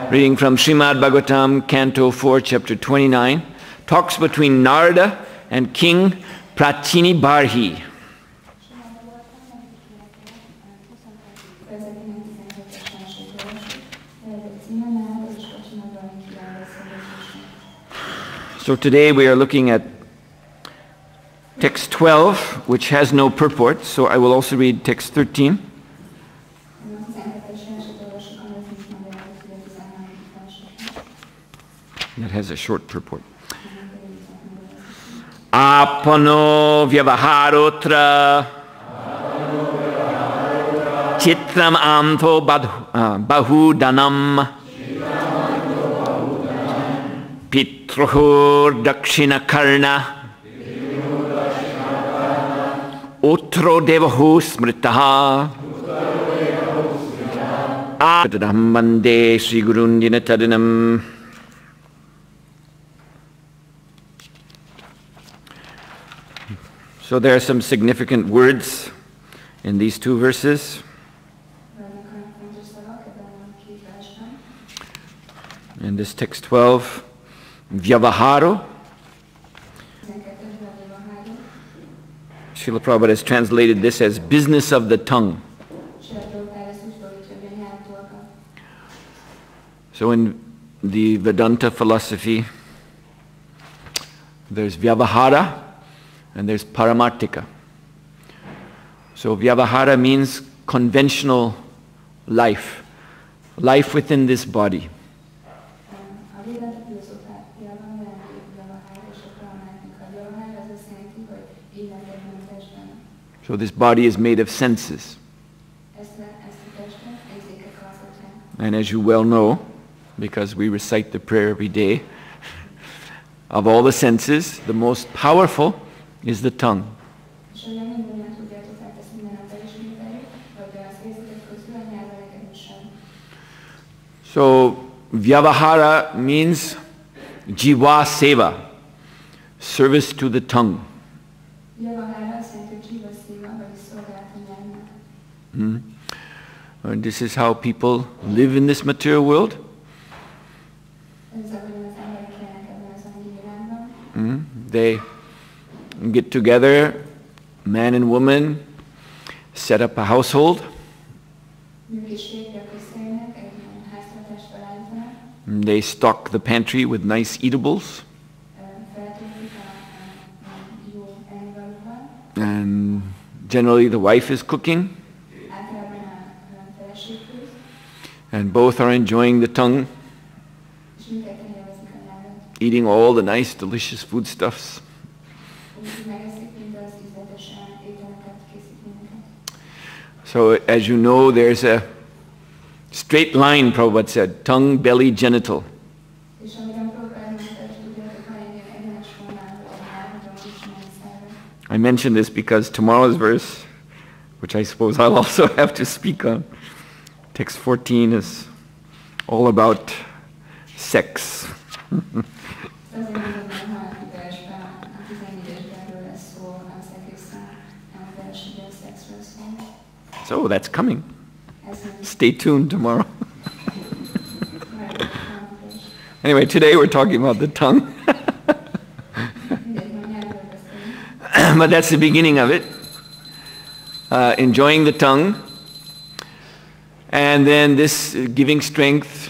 Reading from Srimad Bhagavatam, Canto 4, Chapter 29, talks between Narada and King Pratini Barhi. So today we are looking at text 12, which has no purport, so I will also read text 13. That has a short purport. Apano vyavaharotra chitram amto bahudanam pitruhur dakshina karna utro devahu smritaha atadam mande Sri Gurundina Tadinam. So there are some significant words in these two verses. In this text 12, Vyavaharo. Srila Prabhupada has translated this as business of the tongue. So in the Vedanta philosophy, there's Vyavahara and there's Paramartika. So Vyavahara means conventional life, life within this body. So this body is made of senses. And as you well know, because we recite the prayer every day, of all the senses, the most powerful is the tongue. So Vyavahara means Jiva Seva, service to the tongue. And this is how people live in this material world. They get together, man and woman, set up a household. They stock the pantry with nice eatables. And generally the wife is cooking. And both are enjoying the tongue, eating all the nice, delicious foodstuffs. So, as you know, there's a straight line, Prabhupada said, tongue, belly, genital. I mention this because tomorrow's verse, which I suppose I'll also have to speak on, text 14 is all about sex. So that's coming. Stay tuned tomorrow. Anyway, today we're talking about the tongue. But that's the beginning of it. Enjoying the tongue. And then this giving strength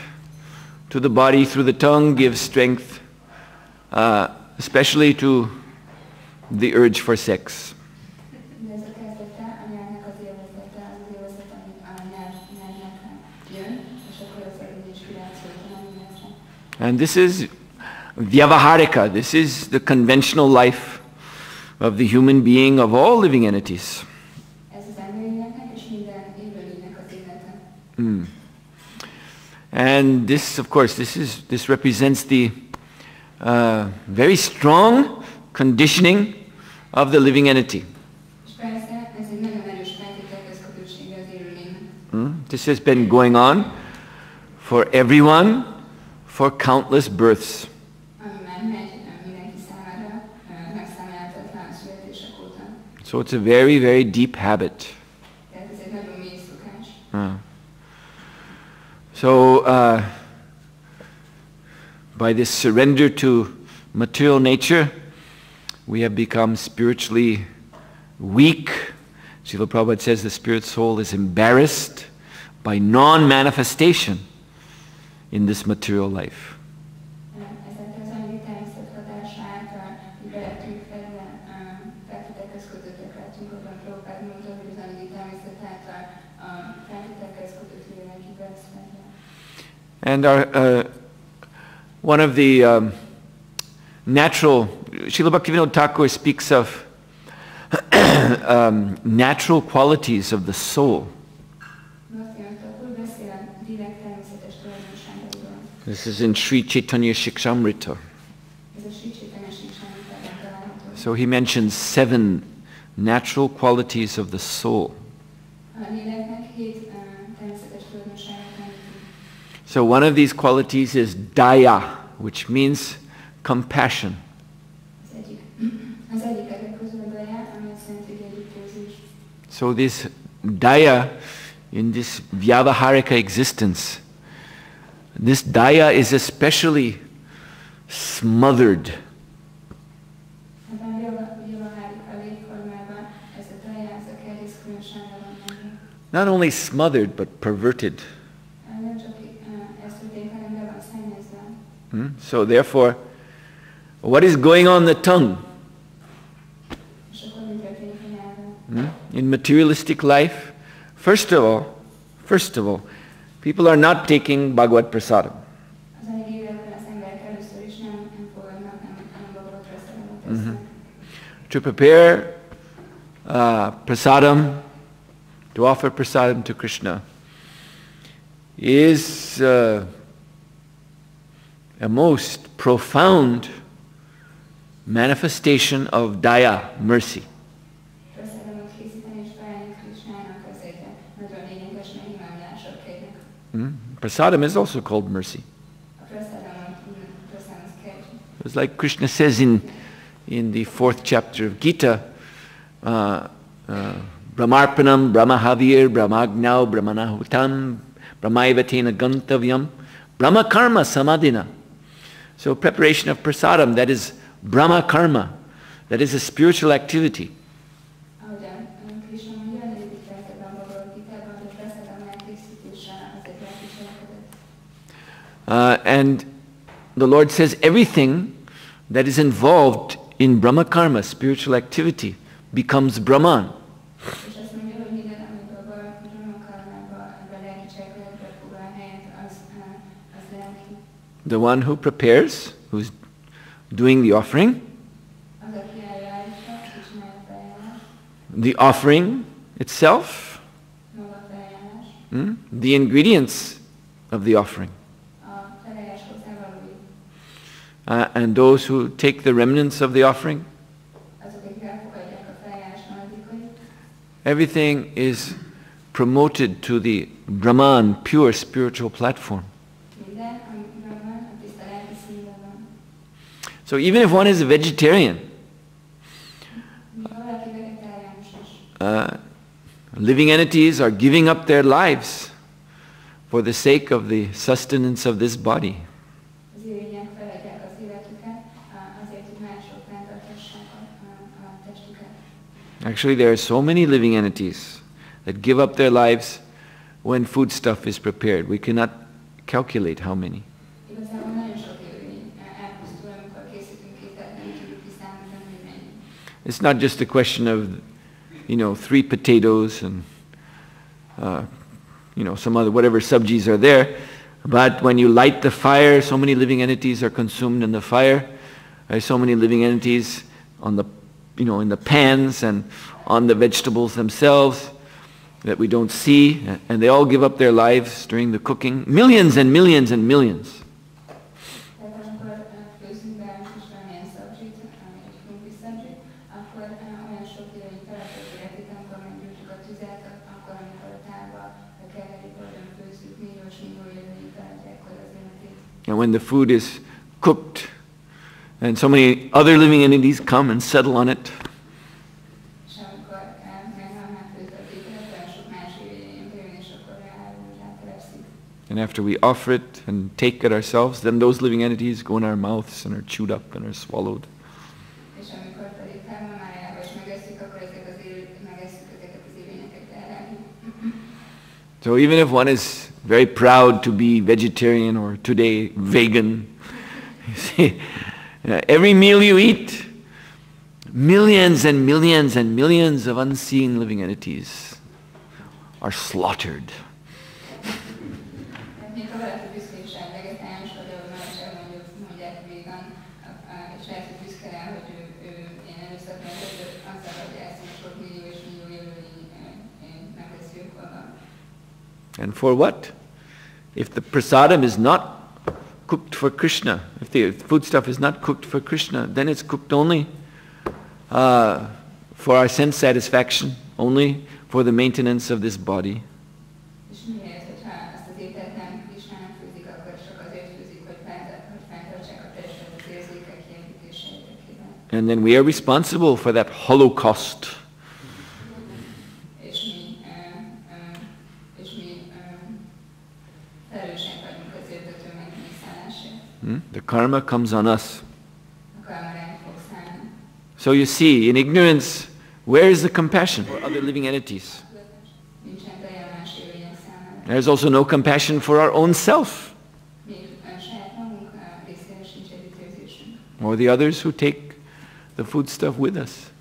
to the body through the tongue gives strength, especially to the urge for sex. And this is Vyavaharika. This is the conventional life of the human being, of all living entities. And this, of course, this represents the very strong conditioning of the living entity. This has been going on for everyone for countless births. So it's a very, very deep habit. So by this surrender to material nature, we have become spiritually weak. Srila Prabhupada says the spirit soul is embarrassed by non-manifestation in this material life. And one of the natural, Srila Bhaktivinoda Thakur speaks of natural qualities of the soul. This is in Sri Chaitanya Shikshamrita. So he mentions 7 natural qualities of the soul. So one of these qualities is daya, which means compassion. So this daya, in this vyavaharika existence, this daya is especially smothered. Not only smothered, but perverted. So therefore, what is going on the tongue? In materialistic life, first of all, people are not taking Bhagavad Prasadam. To prepare prasadam, to offer prasadam to Krishna, is a most profound manifestation of daya, mercy. Prasadam is also called mercy. It's like Krishna says in the 4th chapter of Gita, Brahmarpanam, Brahmahavir, Brahmagnau, Brahmanahutam, Brahmaivatena Gantavyam, Brahma Karma Samadhina. So preparation of prasadam, that is Brahma Karma, that is a spiritual activity. And the Lord says everything that is involved in Brahma Karma, spiritual activity, becomes Brahman. The one who prepares, who's doing the offering, the offering itself, the ingredients of the offering, and those who take the remnants of the offering. Everything is promoted to the Brahman, pure spiritual platform. So even if one is a vegetarian, living entities are giving up their lives for the sake of the sustenance of this body. Actually, there are so many living entities that give up their lives when foodstuff is prepared. We cannot calculate how many. It's not just a question of, 3 potatoes and, some other, whatever subjis are there. But when you light the fire, so many living entities are consumed in the fire. There's so many living entities on the, in the pans and on the vegetables themselves that we don't see. And they all give up their lives during the cooking. Millions and millions and millions. And when the food is cooked, and so many other living entities come and settle on it, And after we offer it and take it ourselves, then those living entities go in our mouths and are chewed up and are swallowed. So even if one is very proud to be vegetarian or today vegan, you see, every meal you eat, millions and millions and millions of unseen living entities are slaughtered. And for what? If the prasadam is not cooked for Krishna, if the foodstuff is not cooked for Krishna, then it's cooked only for our sense satisfaction, only for the maintenance of this body. And then we are responsible for that holocaust. The karma comes on us. So you see, in ignorance, where is the compassion for other living entities? There's also no compassion for our own self, or the others who take the foodstuff with us.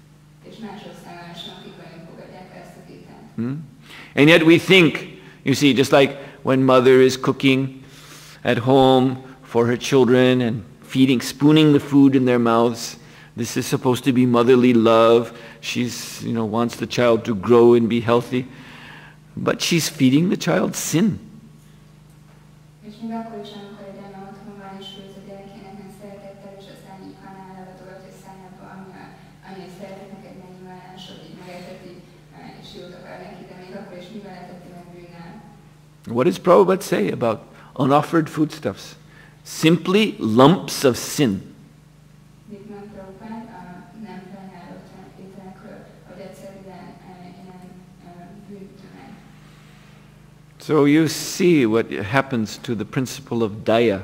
And yet we think, you see, just like when mother is cooking at home for her children and spooning the food in their mouths, this is supposed to be motherly love. She's, wants the child to grow and be healthy, but she's feeding the child sin. What does Prabhupada say about unoffered foodstuffs? Simply lumps of sin. So you see what happens to the principle of daya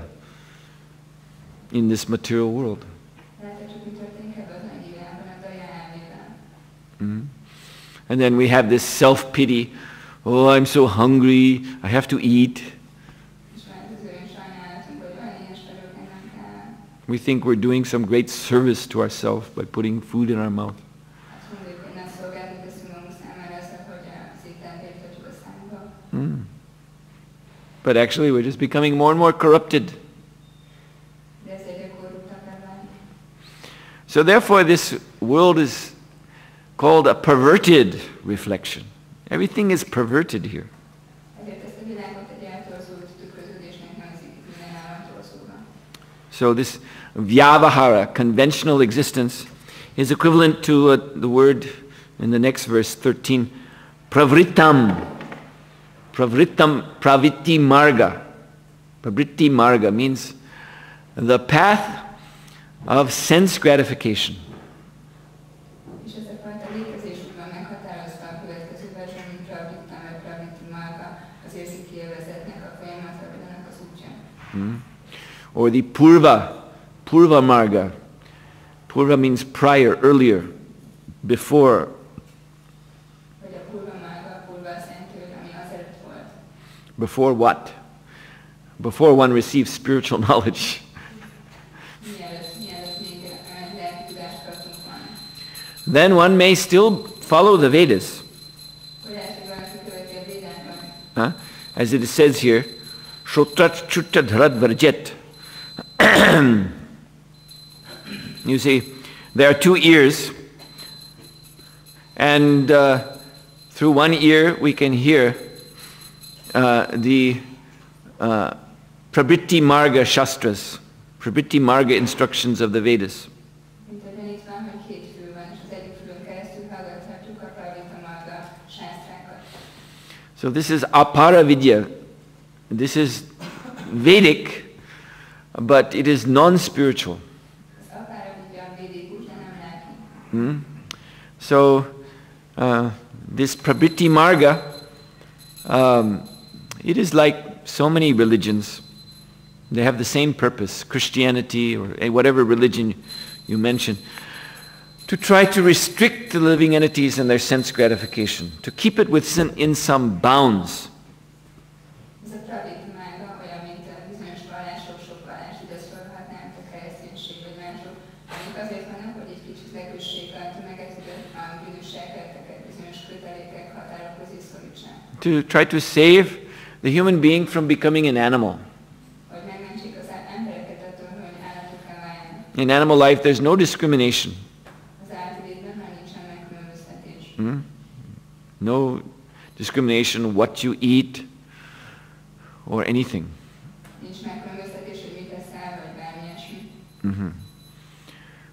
in this material world. And then we have this self-pity. Oh, I'm so hungry, I have to eat. We think we're doing some great service to ourselves by putting food in our mouth. But actually we're just becoming more and more corrupted. So therefore this world is called a perverted reflection. Everything is perverted here. So this vyavahara, conventional existence, is equivalent to the word in the next verse, 13, pravrittam. Pravrittam, pravitti marga. Pravitti marga means the path of sense gratification. Or the purva marga. Purva means prior, earlier, before. Before what? Before one receives spiritual knowledge. Then one may still follow the Vedas. As it says here, Shotrat Chutta Dharad Varjet. You see, there are two ears, and through one ear we can hear the Prabhritti Marga Shastras, Prabhritti Marga instructions of the Vedas. So this is apara vidya. This is Vedic, but it is non-spiritual. So this Prabhritti Marga, it is like so many religions, they have the same purpose, Christianity or whatever religion you mention, to try to restrict the living entities and their sense gratification, to keep it in some bounds. To try to save the human being from becoming an animal. In animal life, there's no discrimination. No discrimination what you eat or anything.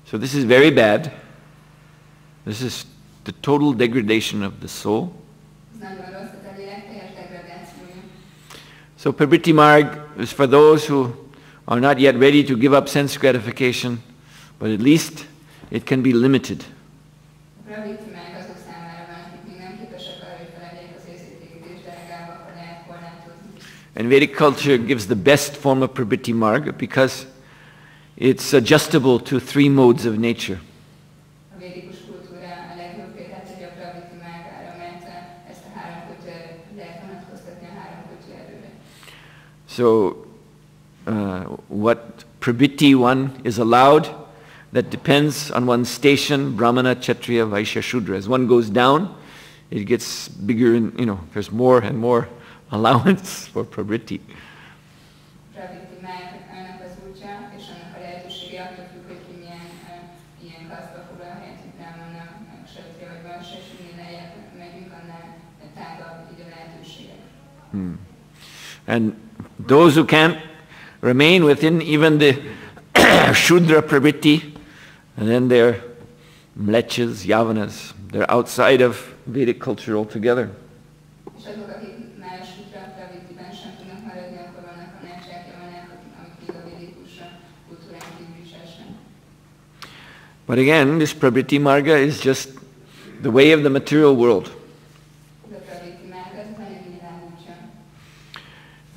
So this is very bad. This is the total degradation of the soul. So Pravriti Marg is for those who are not yet ready to give up sense gratification, but at least it can be limited. And Vedic culture gives the best form of Pravriti Marg because it's adjustable to 3 modes of nature. So, what Pravriti one is allowed, that depends on one's station, Brahmana, Kshatriya, Vaishya, Shudra. As one goes down, it gets bigger and, there's more and more allowance for Pravriti. And those who can't remain within even the Shudra Pravriti, and then they're mlechas, yavanas, they're outside of Vedic culture altogether. But again, this Pravriti Marga is just the way of the material world.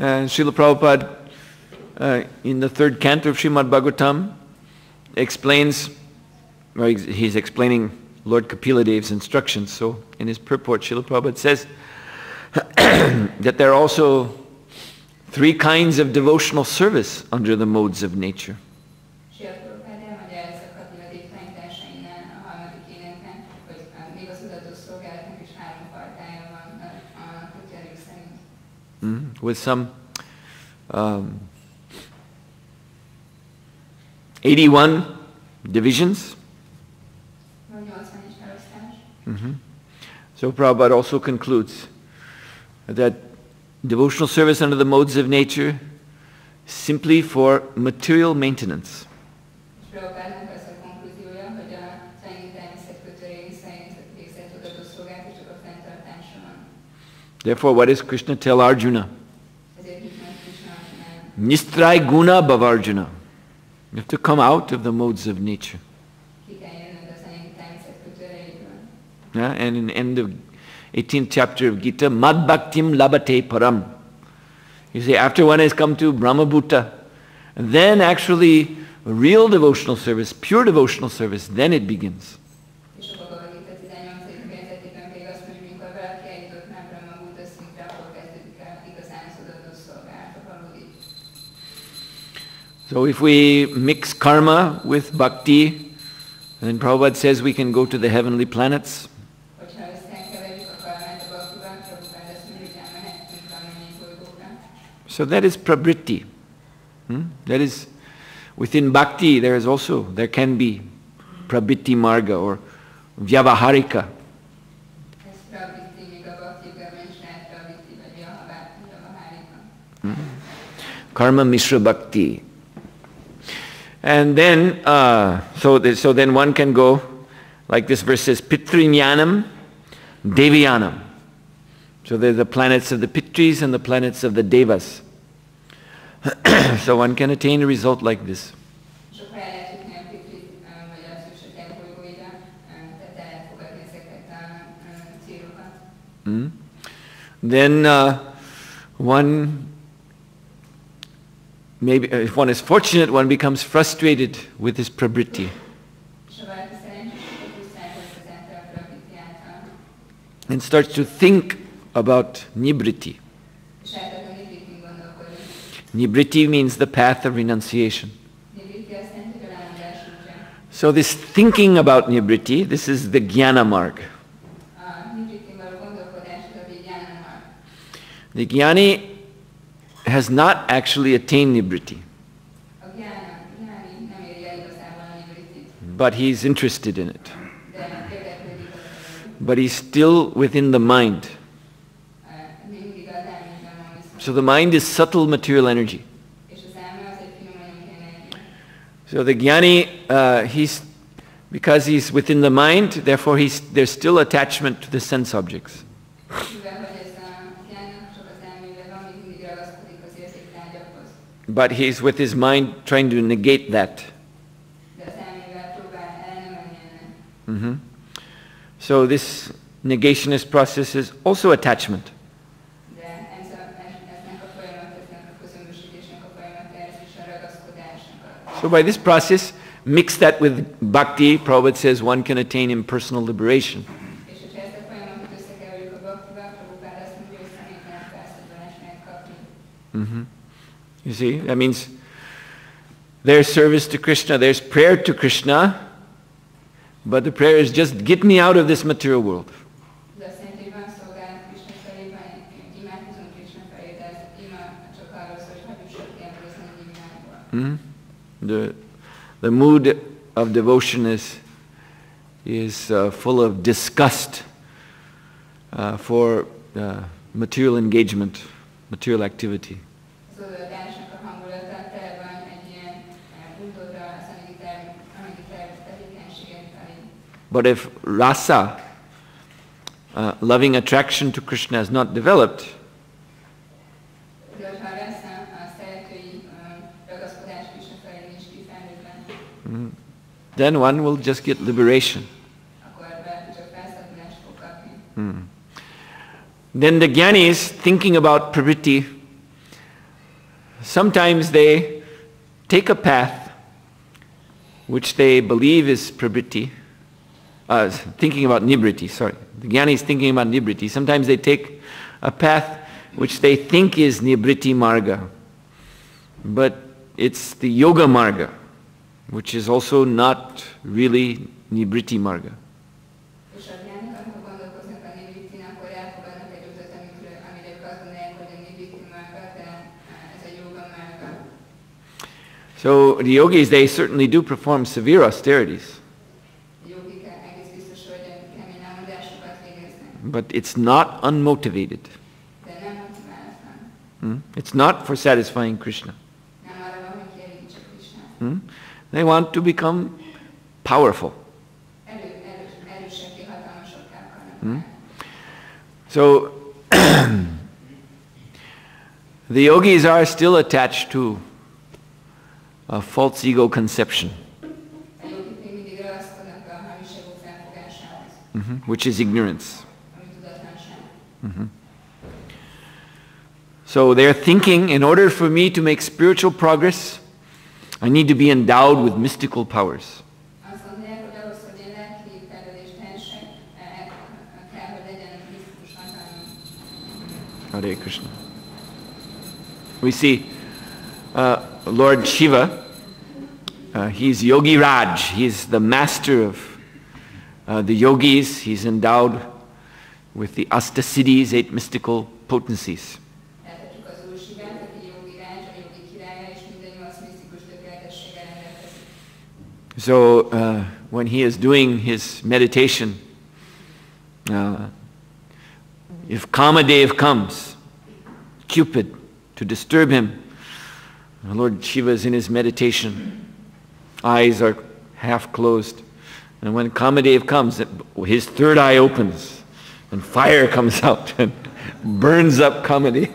And Srila Prabhupada, in the 3rd canto of Srimad Bhagavatam, explains, or he's explaining Lord Kapila Dev's instructions. So in his purport, Srila Prabhupada says that there are also 3 kinds of devotional service under the modes of nature. With some 81 divisions. So Prabhupada also concludes that devotional service under the modes of nature is simply for material maintenance. Therefore, what does Krishna tell Arjuna? Nistrai guna bhavarjuna. You have to come out of the modes of nature. And in the end of 18th chapter of Gita, Mad Bhaktim Labate Param. You say, after one has come to Brahma Bhuta, and then actually real devotional service, pure devotional service, then it begins. So if we mix karma with bhakti, then Prabhupada says we can go to the heavenly planets. So that is pravriti. That is, within bhakti there can be pravriti marga or vyavaharika. Karma mishra bhakti. And then, so then one can go, like this verse says, Pitrinyanam, Deviyanam. So they're the planets of the Pitris and the planets of the Devas. So one can attain a result like this. Then one maybe if one is fortunate, one becomes frustrated with his pravriti. And starts to think about nibriti. Nibriti means the path of renunciation. So this thinking about nibriti, this is the jnana marg. The jnani has not actually attained nibriti, but he's interested in it. But he's still within the mind. So the mind is subtle material energy. So the jnani, because he's within the mind, therefore there's still attachment to the sense objects. But he's with his mind trying to negate that. So this negationist process is also attachment. So by this process, mix that with bhakti, Prabhupada says one can attain impersonal liberation. You see, that means there's service to Krishna, there's prayer to Krishna, but the prayer is just get me out of this material world. The mood of devotion is full of disgust for material engagement, material activity. But if rasa, loving attraction to Krishna, is not developed, then one will just get liberation. Then the jnanis, thinking about pravriti, sometimes they take a path which they believe is pravriti, thinking about nibriti, sorry. The jnanis thinking about nibriti. Sometimes they take a path which they think is nibriti marga, but it's the yoga marga, which is also not really nibriti marga. So the yogis, they certainly do perform severe austerities. But it's not unmotivated. It's not for satisfying Krishna. They want to become powerful. So the yogis are still attached to a false ego conception, which is ignorance. So they're thinking, in order for me to make spiritual progress, I need to be endowed with mystical powers. Hare Krishna. We see Lord Shiva, he's Yogi Raj, he's the master of the yogis, he's endowed with the Astasiddhis, 8 mystical potencies. So when he is doing his meditation, if Kamadev comes, Cupid, to disturb him, Lord Shiva is in his meditation, eyes are half closed, and when Kamadev comes, his third eye opens, and fire comes out and burns up Kamadev.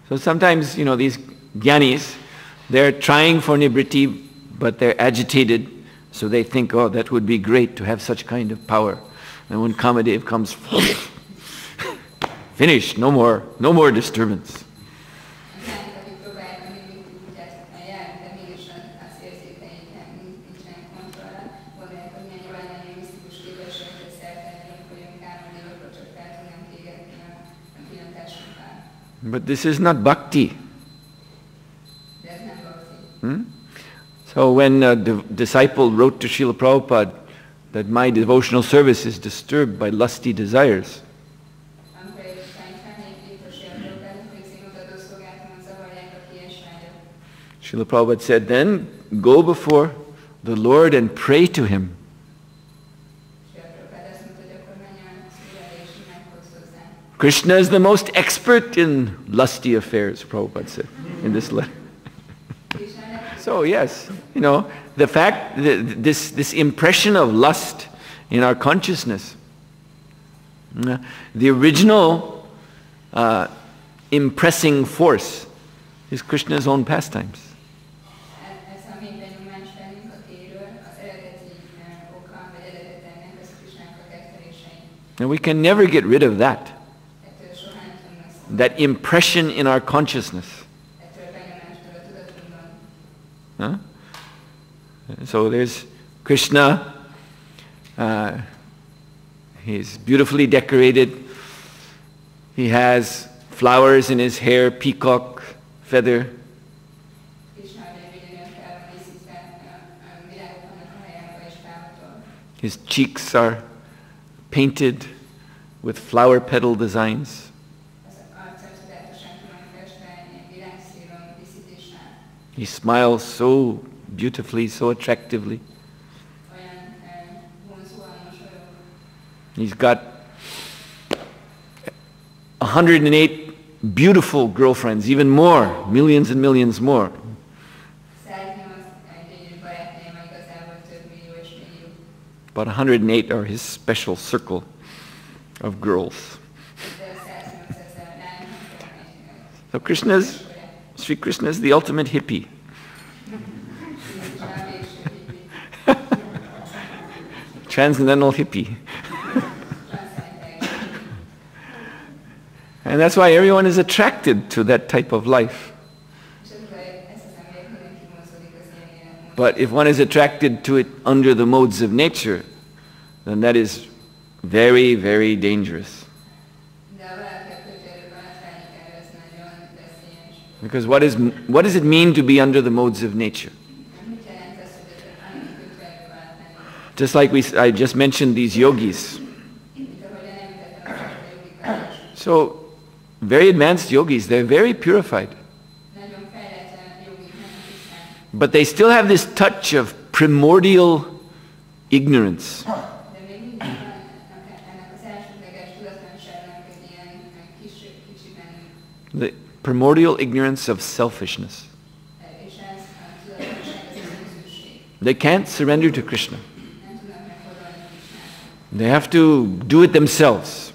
So sometimes, these jnanis, they're trying for nibriti, but they're agitated, so they think, oh, that would be great to have such kind of power. And when Kamadev comes, finish, no more disturbance. But this is not bhakti. So when a disciple wrote to Srila Prabhupada that my devotional service is disturbed by lusty desires, Srila Prabhupada said, then go before the Lord and pray to Him. Krishna is the most expert in lusty affairs, Prabhupada said in this letter. So yes, the fact that this impression of lust in our consciousness, the original impressing force is Krishna's own pastimes. And we can never get rid of that impression in our consciousness. Huh? So there's Krishna, he's beautifully decorated, he has flowers in his hair, peacock feather. His cheeks are painted with flower petal designs. He smiles so beautifully, so attractively. He's got 108 beautiful girlfriends, even more, millions and millions more. About 108 are his special circle of girls. So Sri Krishna is the ultimate hippie. Transcendental hippie. And that's why everyone is attracted to that type of life. But if one is attracted to it under the modes of nature, then that is very, very dangerous. Because what does it mean to be under the modes of nature? Just like I just mentioned these yogis. So, very advanced yogis, they're very purified. But they still have this touch of primordial ignorance. The primordial ignorance of selfishness. They can't surrender to Krishna. They have to do it themselves.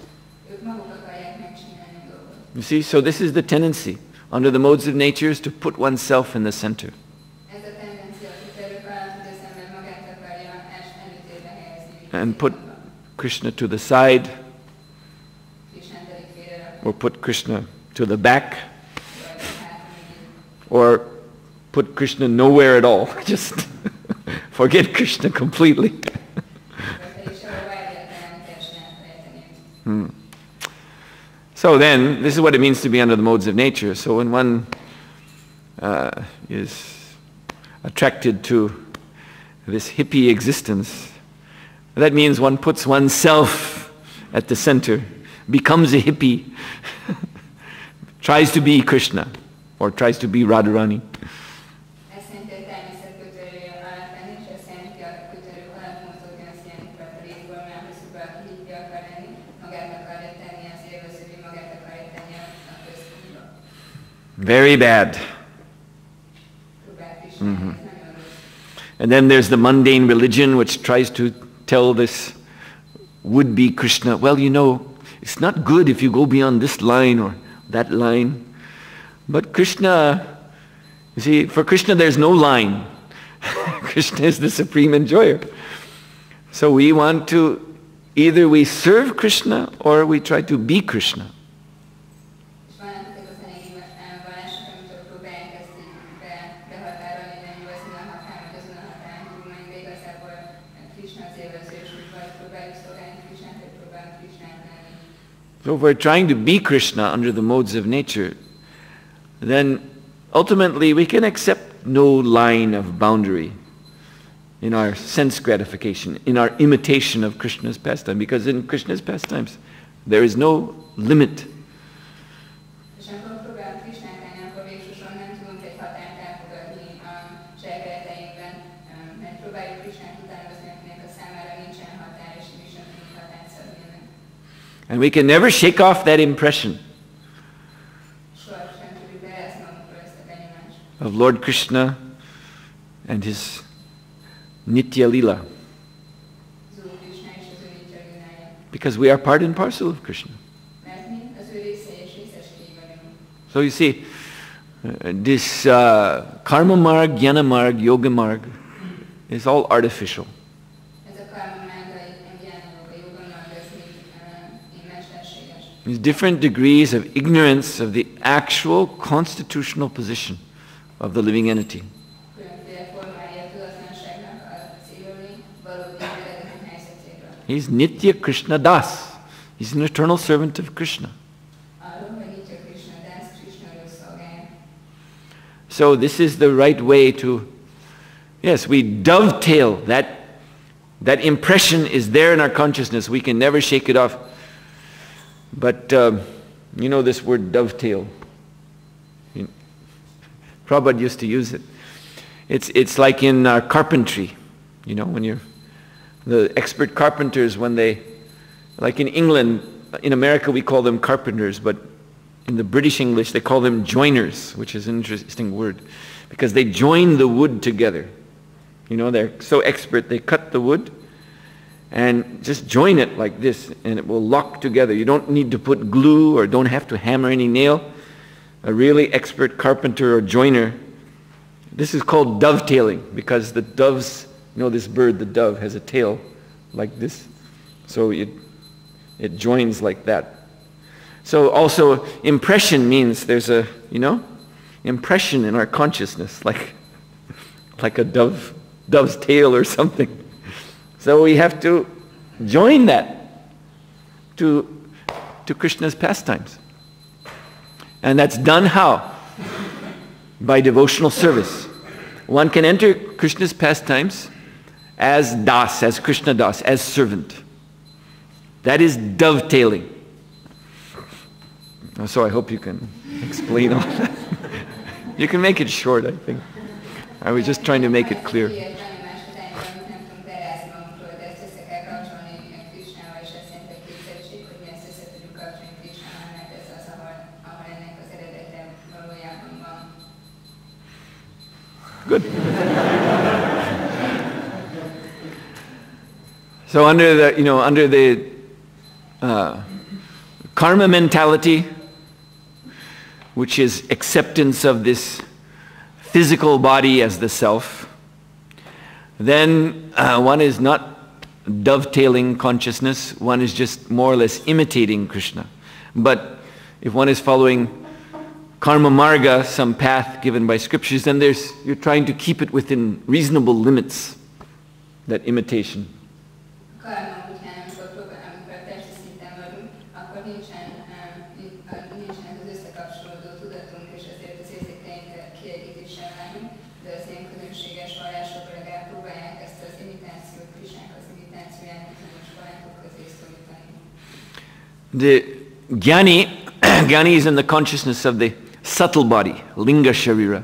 You see, so this is the tendency under the modes of nature is to put oneself in the center. And put Krishna to the side, or put Krishna to the back, or put Krishna nowhere at all. Just forget Krishna completely. So then, this is what it means to be under the modes of nature. So when one is attracted to this hippie existence, that means one puts oneself at the center, becomes a hippie, tries to be Krishna, or tries to be Radharani. Very bad. Mm-hmm. And then there's the mundane religion which tries to tell this would-be Krishna, well, it's not good if you go beyond this line or that line. But Krishna, you see, for Krishna there's no line. Krishna is the supreme enjoyer. So we want to, either we serve Krishna or we try to be Krishna. So if we're trying to be Krishna under the modes of nature, then ultimately we can accept no line of boundary in our sense gratification, in our imitation of Krishna's pastime, because in Krishna's pastimes there is no limit. And we can never shake off that impression of Lord Krishna and his Nitya Lila. Because we are part and parcel of Krishna. So you see, this karma marg, jnana marg, yoga marg is all artificial. These different degrees of ignorance of the actual constitutional position of the living entity. He's Nitya Krishna Das. He's an eternal servant of Krishna. So this is the right way to, yes, we dovetail. That impression is there in our consciousness. We can never shake it off. But you know this word dovetail. Prabhupada used to use it. It's like in carpentry. You know, when you're the expert carpenters, when they, like in England, in America we call them carpenters, but in the British English they call them joiners, which is an interesting word, because they join the wood together. You know, they're so expert, they cut the wood and just join it like this, and it will lock together. You don't need to put glue or don't have to hammer any nail. A really expert carpenter or joiner, this is called dovetailing, because the doves, you know, this bird, the dove, has a tail like this. So it joins like that. So also impression means there's a, you know, impression in our consciousness, like a dove's tail or something. So we have to join that to Krishna's pastimes. And that's done how? By devotional service. One can enter Krishna's pastimes as Das, as Krishna Das, as servant. That is dovetailing. So I hope you can explain all that. You can make it short, I think. I was just trying to make it clear. Good. So under the karma mentality, which is acceptance of this physical body as the self, then one is not dovetailing consciousness, one is just more or less imitating Krishna. But if one is following karma marga, some path given by scriptures, then you're trying to keep it within reasonable limits, that imitation. The jnani is in the consciousness of the subtle body, linga sharira.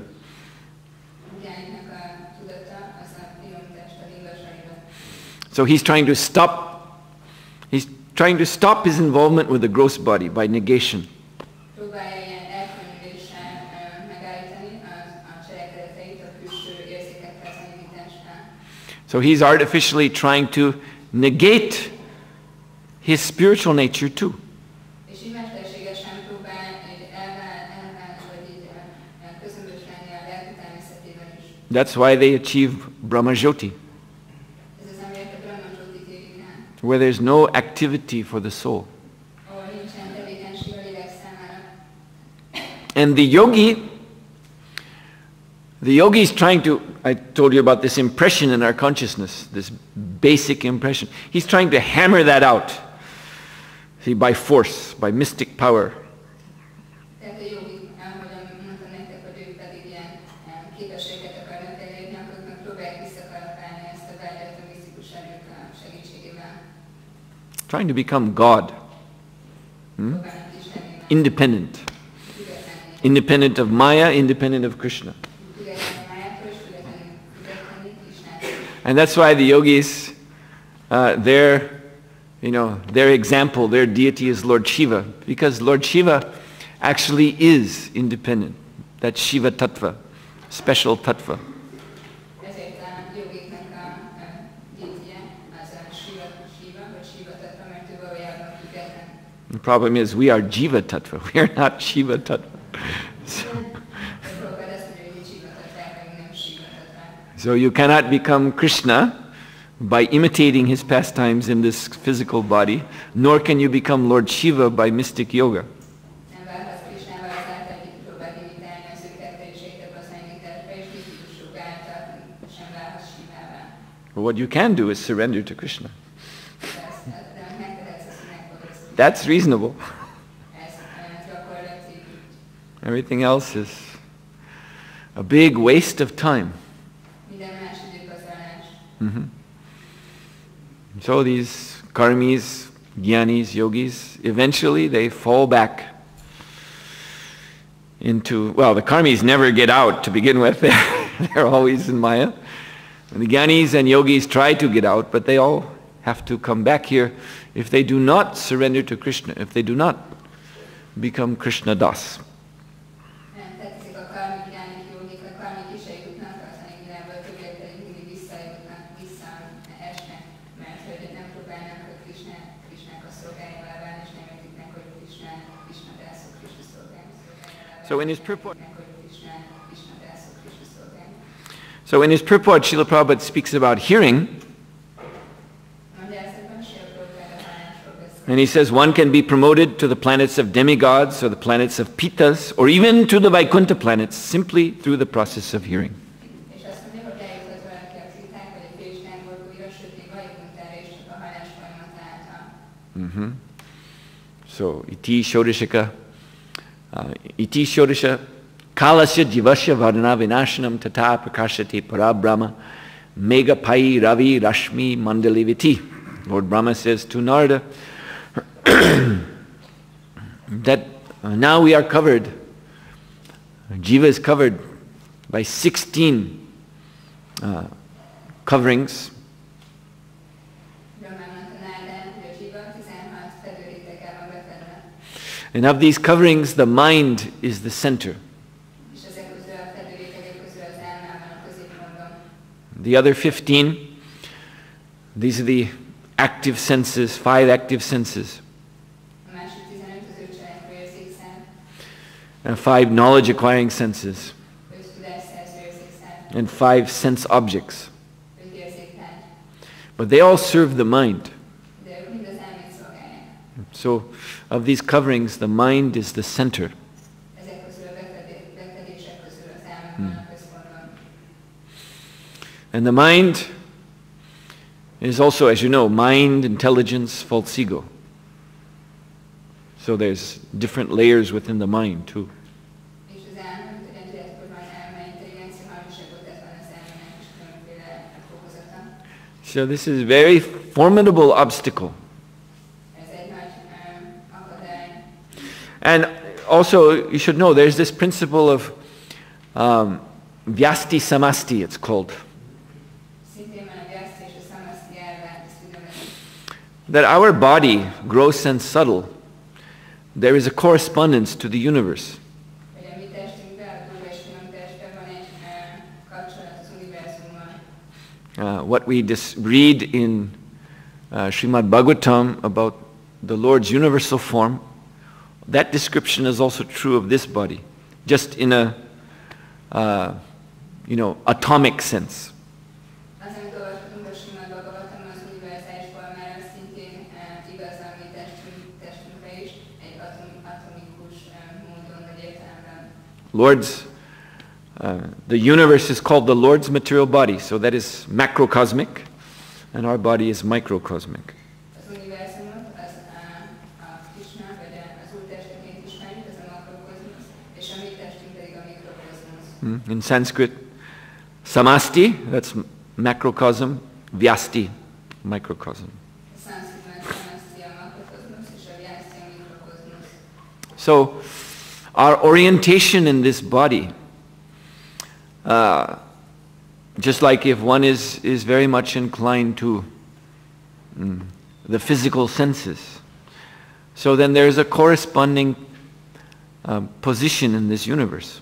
So he's trying to stop his involvement with the gross body by negation. So he's artificially trying to negate his spiritual nature too. That's why they achieve Brahmajyoti, where there's no activity for the soul. And the yogi is trying to, I told you about this impression in our consciousness, this basic impression. He's trying to hammer that out, see, by force, by mystic power. Trying to become God. Independent. Independent of Maya, independent of Krishna. And that's why the yogis, their example, their deity is Lord Shiva, because Lord Shiva actually is independent. That's Shiva Tattva, special Tattva. The problem is we are Jiva Tattva, we are not Shiva Tattva. So you cannot become Krishna by imitating his pastimes in this physical body, nor can you become Lord Shiva by mystic yoga. But what you can do is surrender to Krishna. That's reasonable. Everything else is a big waste of time. So these karmis, jnanis, yogis, eventually they fall back into, well, the karmis never get out to begin with. They're always in Maya. And the jnanis and yogis try to get out, but they all have to come back here if they do not surrender to Krishna, if they do not become Krishna Das. So in his purport, Srila Prabhupada speaks about hearing. And he says one can be promoted to the planets of demigods or the planets of Pitas or even to the Vaikuntha planets simply through the process of hearing. So, iti shodashika kalasya jivasya vardhana vinashanam tata prakashati parabrahma mega pai ravi rashmi mandali viti. Lord Brahma says to Narada that now we are covered, Jiva is covered by 16 coverings. And of these coverings, the mind is the center. The other 15, these are the active senses, 5 active senses. And 5 knowledge-acquiring senses. And 5 sense objects. But they all serve the mind. So, of these coverings, the mind is the center. And the mind is also, as you know, mind, intelligence, false ego. So there's different layers within the mind too. So this is a very formidable obstacle. And also, you should know, there's this principle of vyasti samasti, it's called. That our body, gross and subtle, there is a correspondence to the universe. What we read in Srimad Bhagavatam about the Lord's universal form, that description is also true of this body, just in a atomic sense. Lord's, the universe is called the Lord's material body, so that is macrocosmic, and our body is microcosmic. In Sanskrit, samasti, that's macrocosm, vyasti, microcosm. So, our orientation in this body, just like if one is very much inclined to the physical senses, so then there's a corresponding position in this universe.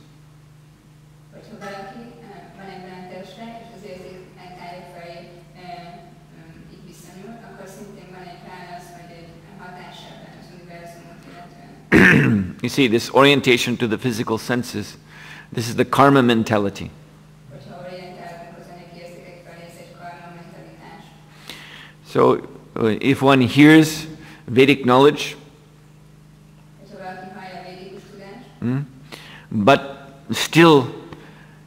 You see, this orientation to the physical senses, this is the karma mentality. So, if one hears Vedic knowledge, but still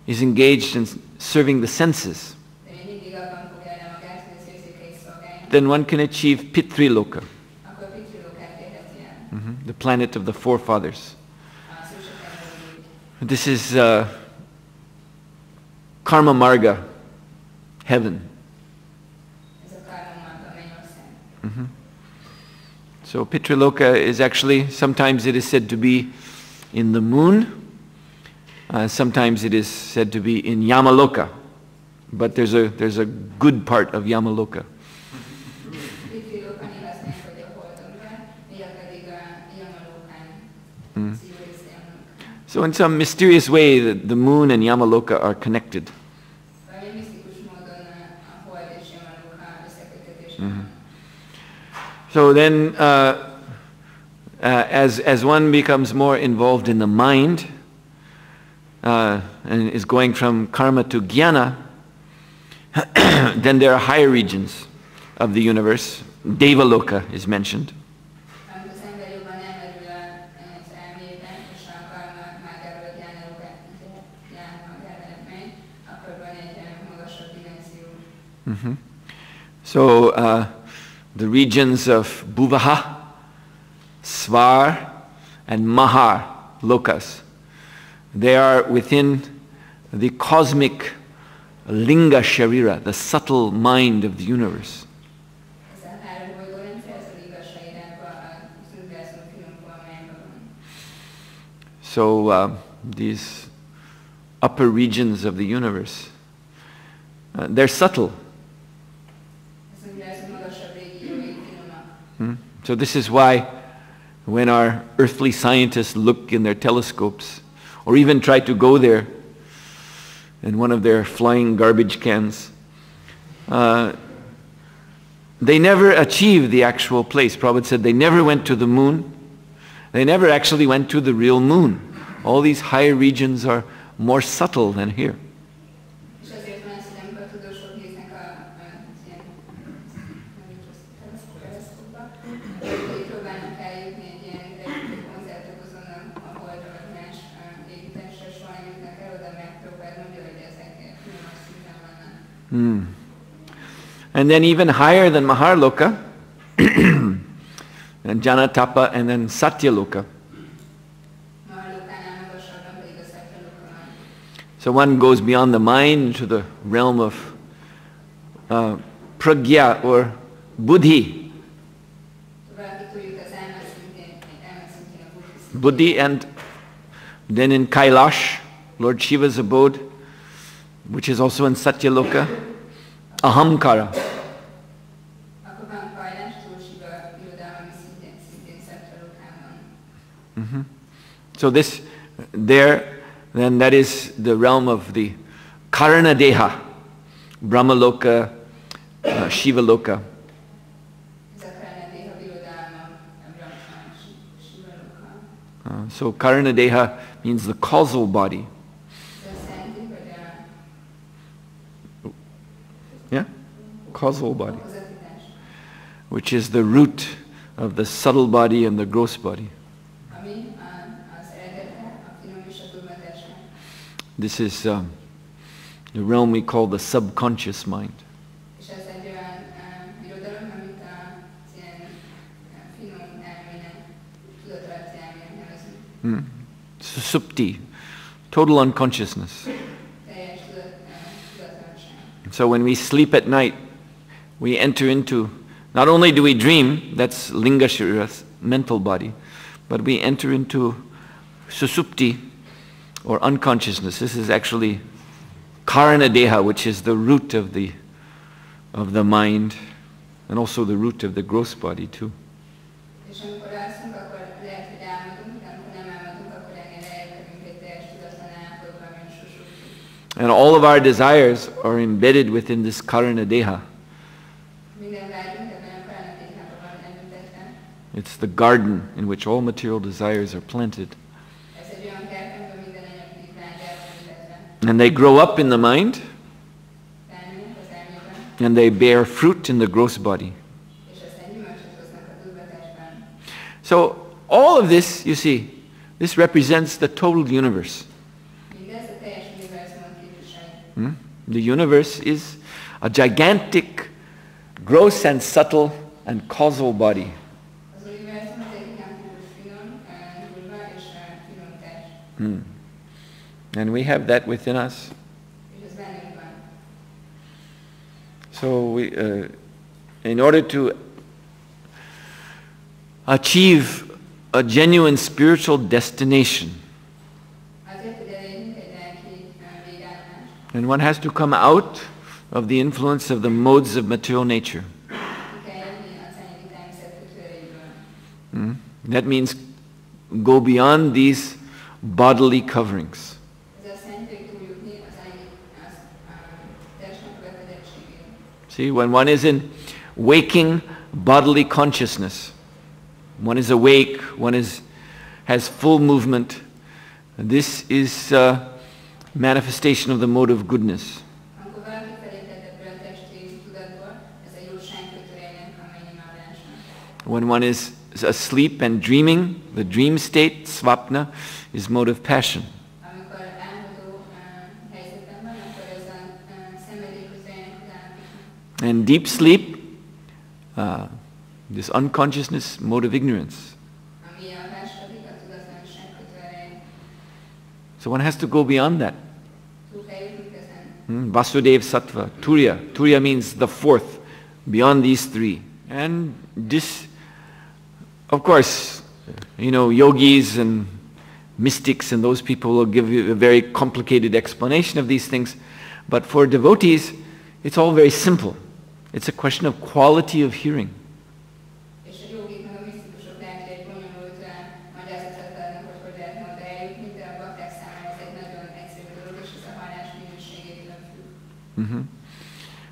is engaged in serving the senses, then one can achieve Pitriloka. The planet of the forefathers. This is Karma Marga, heaven. So Pitriloka is actually, sometimes it is said to be in the moon, sometimes it is said to be in Yamaloka, but there's a good part of Yamaloka. So in some mysterious way, the moon and Yamaloka are connected. So then, as one becomes more involved in the mind, and is going from karma to jnana, then there are higher regions of the universe. Devaloka is mentioned. So the regions of Bhuvaha, Svar, and Mahar lokas, they are within the cosmic linga sharira, the subtle mind of the universe. So these upper regions of the universe, they're subtle. So this is why when our earthly scientists look in their telescopes, or even try to go there in one of their flying garbage cans, they never achieve the actual place. Prabhupada said they never went to the moon. They never actually went to the real moon. All these higher regions are more subtle than here. And then even higher than Maharloka, and Janatapa, and then Satyaloka. So one goes beyond the mind to the realm of pragya or buddhi. Buddhi, and then in Kailash, Lord Shiva's abode, which is also in Satyaloka, ahamkara. So this, there, then that is the realm of the Karana Deha, Brahmaloka, Shivaloka. So Karana Deha means the causal body. causal body, which is the root of the subtle body and the gross body. This is the realm we call the subconscious mind. Susupti, total unconsciousness. So when we sleep at night, we enter into, not only do we dream, that's linga sharira, mental body, but we enter into susupti, or unconsciousness. This is actually karana deha, which is the root of the mind, and also the root of the gross body too. And all of our desires are embedded within this karana deha. It's the garden in which all material desires are planted. And they grow up in the mind, and they bear fruit in the gross body. So all of this, you see, this represents the total universe. The universe is a gigantic, gross and subtle and causal body. And we have that within us. So we, in order to achieve a genuine spiritual destination, and one has to come out of the influence of the modes of material nature. That means go beyond these bodily coverings. See, when one is in waking bodily consciousness, one is awake, one has full movement, this is manifestation of the mode of goodness. When one is asleep and dreaming, the dream state, svapna, is mode of passion. And deep sleep, this unconsciousness, mode of ignorance. So one has to go beyond that. Vasudev Sattva, Turiya. Turiya means the fourth, beyond these three. And this, of course, you know, yogis and mystics and those people will give you a very complicated explanation of these things. But for devotees, it's all very simple. It's a question of quality of hearing.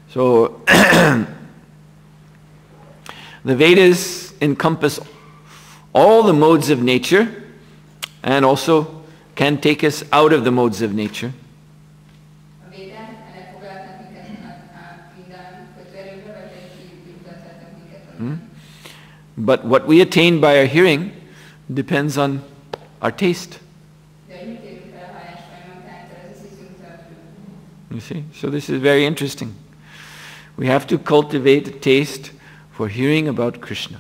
So, the Vedas encompass all the modes of nature and also can take us out of the modes of nature. But what we attain by our hearing depends on our taste. You see? So this is very interesting. We have to cultivate a taste for hearing about Krishna.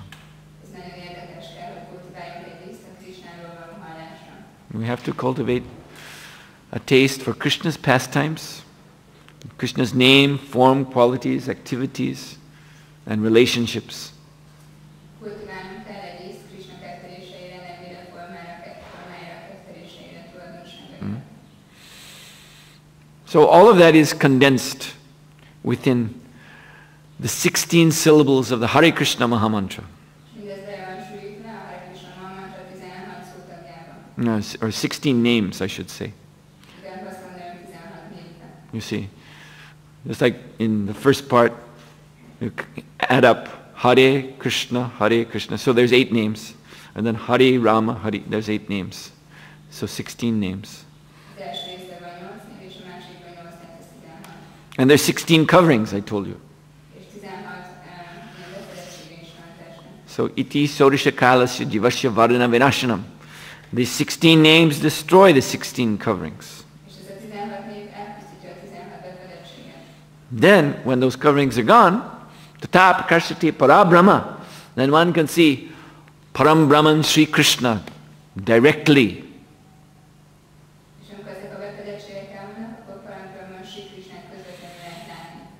We have to cultivate a taste for Krishna's pastimes, Krishna's name, form, qualities, activities, and relationships. So all of that is condensed within the 16 syllables of the Hare Krishna Mahamantra. No, or 16 names, I should say. You see, just like in the first part, you add up Hare Krishna, Hare Krishna. So there's 8 names. And then Hare Rama, Hare, there's 8 names. So 16 names. And there's 16 coverings, I told you. So iti sorisha kalasya jivasya vardhana vinashanam. These 16 names destroy the 16 coverings. Then, when those coverings are gone, tata prakashati parabrahma, then one can see Param Brahman Sri Krishna directly.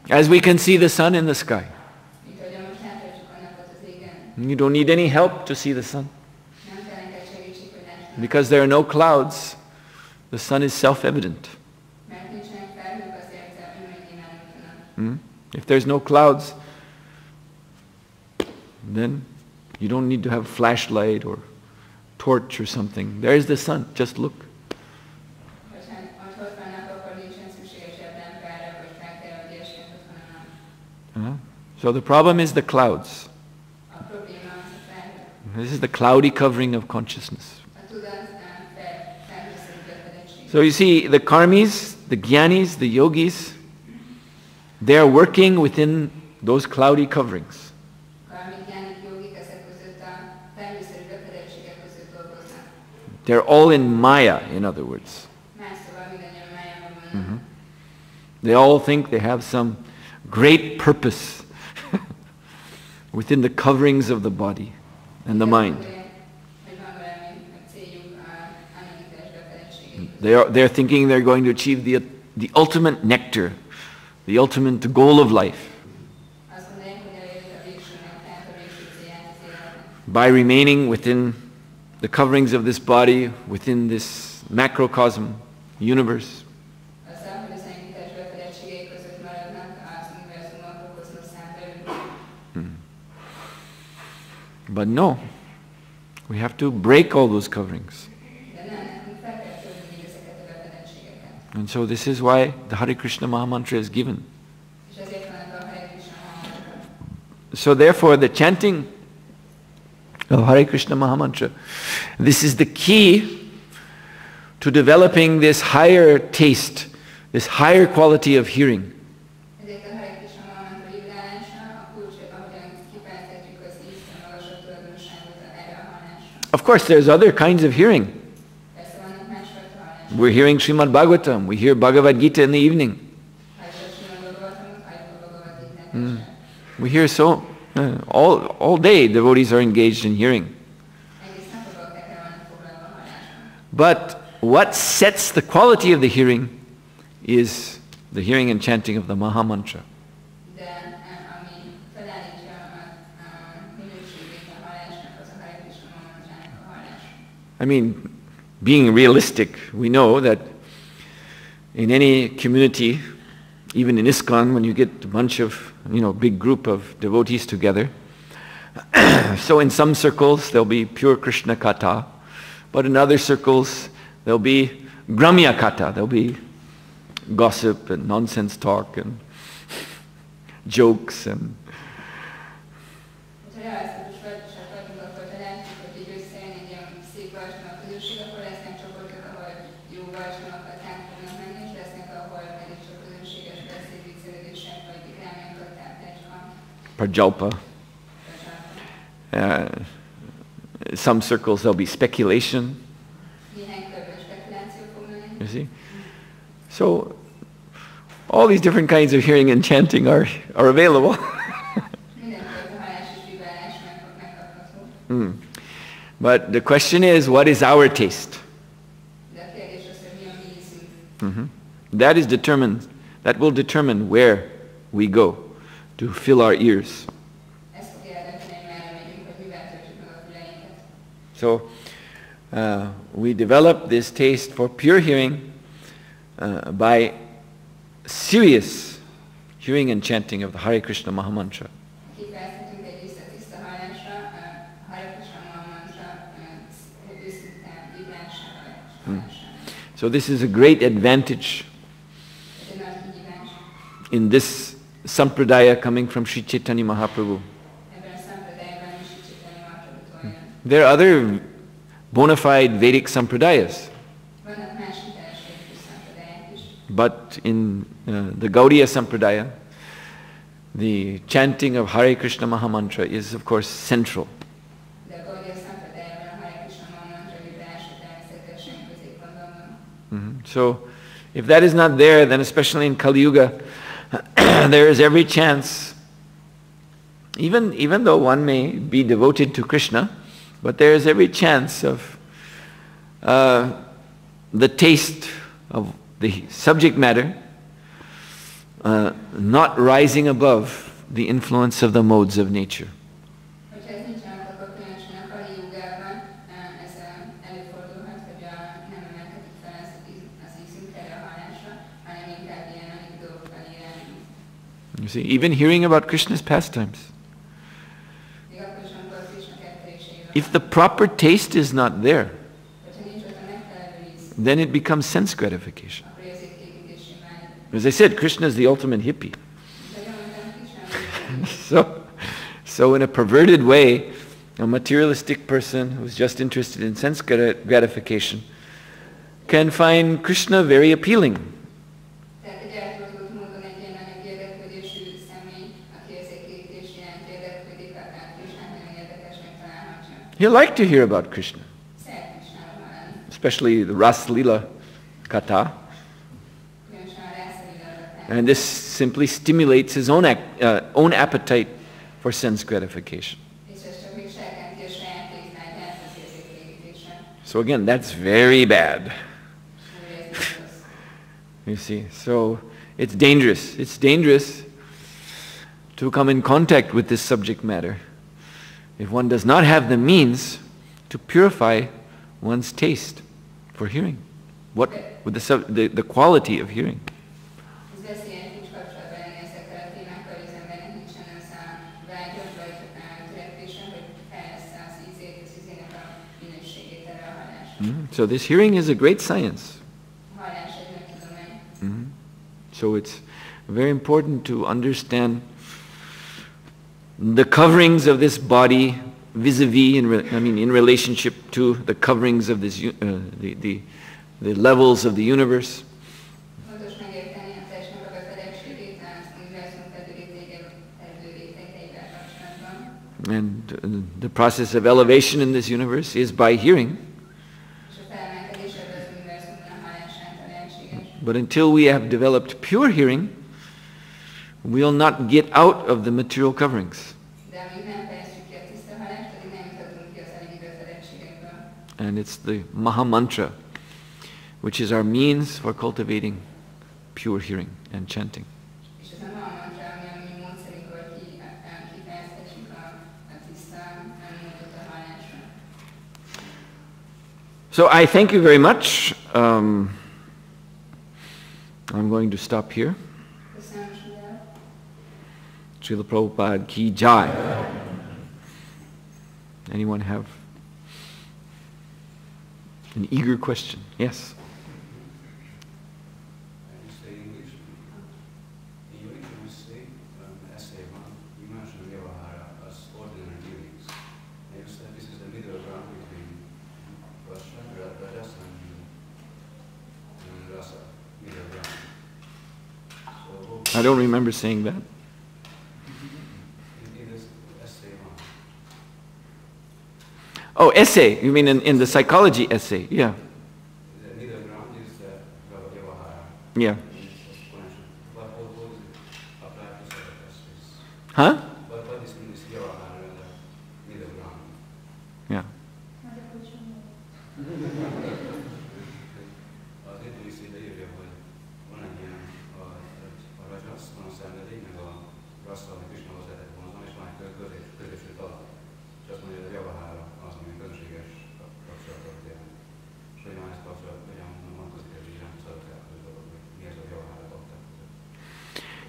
As we can see the sun in the sky. You don't need any help to see the sun. Because there are no clouds, the sun is self-evident. If there's no clouds, then you don't need to have a flashlight or torch or something. There's the sun, just look. So the problem is the clouds. This is the cloudy covering of consciousness. So you see, the karmis, the jnanis, the yogis, they are working within those cloudy coverings. They're all in Maya, in other words. They all think they have some great purpose within the coverings of the body and the mind. They're thinking they're going to achieve the ultimate nectar, the ultimate goal of life, by remaining within the coverings of this body, within this macrocosm, universe. But no, we have to break all those coverings. And so this is why the Hare Krishna Mahamantra is given. So therefore the chanting of Hare Krishna Mahamantra, this is the key to developing this higher taste, this higher quality of hearing. Of course, there's other kinds of hearing. We're hearing Srimad Bhagavatam. We hear Bhagavad Gita in the evening. We hear so all day devotees are engaged in hearing. But what sets the quality of the hearing is the hearing and chanting of the Mahamantra. I mean, being realistic, we know that in any community, even in ISKCON, when you get a bunch of, big group of devotees together, so in some circles there'll be pure Krishna Katha, but in other circles there'll be Gramya Katha, there'll be gossip and nonsense talk and jokes and Prajalpa. Some circles there'll be speculation. You see? So all these different kinds of hearing and chanting are available. But the question is, what is our taste? That will determine where we go to fill our ears. So we develop this taste for pure hearing by serious hearing and chanting of the Hare Krishna Mahamantra. So this is a great advantage in this sampradaya coming from Sri Chaitanya Mahaprabhu. There are other bona fide Vedic sampradayas. But in the Gaudiya sampradaya, the chanting of Hare Krishna Mahamantra is of course central. So if that is not there, then especially in Kali Yuga, there is every chance, even though one may be devoted to Krishna, but there is every chance of the taste of the subject matter not rising above the influence of the modes of nature. You see, even hearing about Krishna's pastimes, if the proper taste is not there, then it becomes sense gratification. As I said, Krishna is the ultimate hippie. So in a perverted way, a materialistic person who's just interested in sense gratification can find Krishna very appealing. He'll like to hear about Krishna, especially the Ras Lila Katha. And this simply stimulates his own appetite for sense gratification. So again, that's very bad. You see, so it's dangerous. It's dangerous to come in contact with this subject matter if one does not have the means to purify one's taste for hearing, with the quality of hearing. So this hearing is a great science. So it's very important to understand the coverings of this body vis-a-vis, in relationship to the coverings of this, the levels of the universe. And the process of elevation in this universe is by hearing. But until we have developed pure hearing, we'll not get out of the material coverings. And it's the Maha Mantra, which is our means for cultivating pure hearing and chanting. So I thank you very much. I'm going to stop here. Srila Prabhupada ki jai. Anyone have an eager question? Yes. I don't remember saying that. Oh, essay. You mean in the psychology essay? Yeah. Yeah. Huh? Yeah.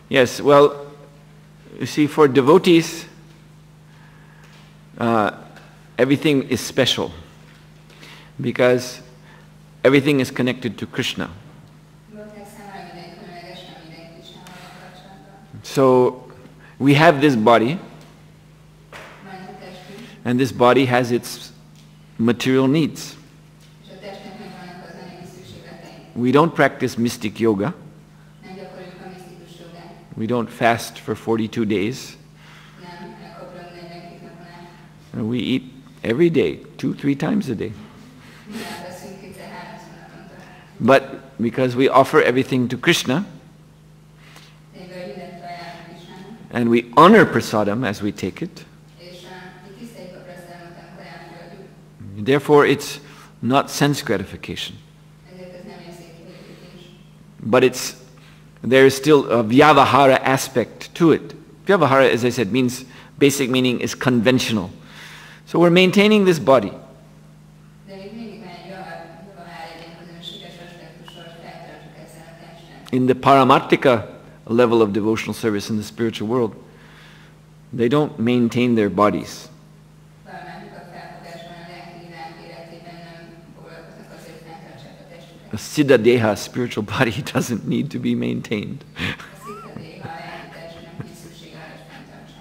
Yes, well, you see, for devotees, everything is special because everything is connected to Krishna. So we have this body, and this body has its material needs. We don't practice mystic yoga. We don't fast for 42 days. And we eat every day, 2-3 times a day. But because we offer everything to Krishna, and we honor prasadam as we take it, therefore it's not sense gratification. But there is still a vyavahara aspect to it. Vyavahara, as I said, means, basic meaning is conventional. So we're maintaining this body. In the paramartika level of devotional service in the spiritual world, they don't maintain their bodies. A siddha deha, spiritual body, doesn't need to be maintained.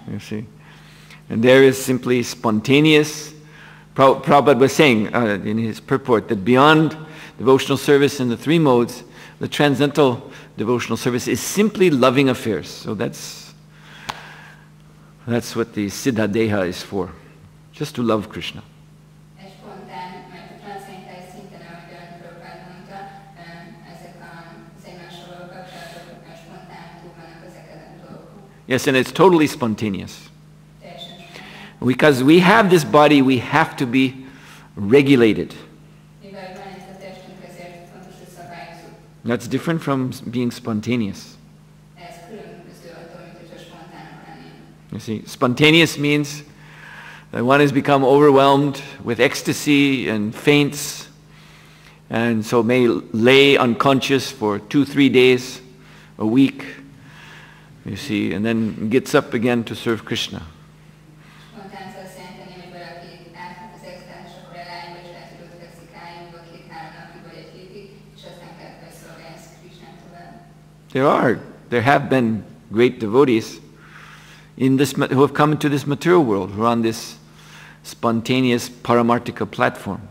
You see? And there is simply spontaneous. Prabhupada was saying in his purport that beyond devotional service in the three modes, the transcendental devotional service is simply loving affairs. So that's what the siddha deha is for, just to love Krishna. Yes, and it's totally spontaneous. Because we have this body, we have to be regulated. That's different from being spontaneous. You see, spontaneous means that one has become overwhelmed with ecstasy and faints, and so may lay unconscious for 2-3 days, a week, you see, and then gets up again to serve Krishna. There have been great devotees in who have come into this material world, who are on this spontaneous paramartika platform.